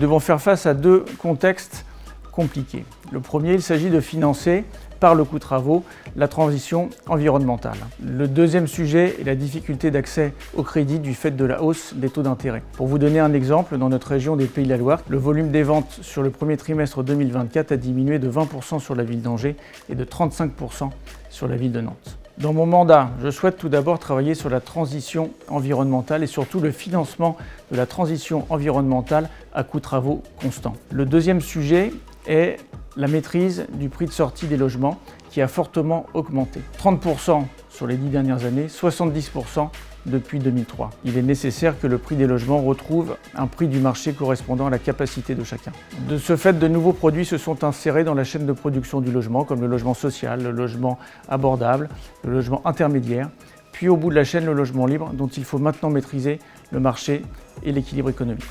devons faire face à deux contextes compliqués. Le premier, il s'agit de financer, par le coût travaux, la transition environnementale. Le deuxième sujet est la difficulté d'accès au crédit du fait de la hausse des taux d'intérêt. Pour vous donner un exemple, dans notre région des Pays de la Loire, le volume des ventes sur le premier trimestre 2024 a diminué de 20% sur la ville d'Angers et de 35% sur la ville de Nantes. Dans mon mandat, je souhaite tout d'abord travailler sur la transition environnementale et surtout le financement de la transition environnementale à coût travaux constant. Le deuxième sujet est la maîtrise du prix de sortie des logements qui a fortement augmenté. 30% sur les 10 dernières années, 70% depuis 2003. Il est nécessaire que le prix des logements retrouve un prix du marché correspondant à la capacité de chacun. De ce fait, de nouveaux produits se sont insérés dans la chaîne de production du logement, comme le logement social, le logement abordable, le logement intermédiaire, puis au bout de la chaîne, le logement libre, dont il faut maintenant maîtriser le marché et l'équilibre économique.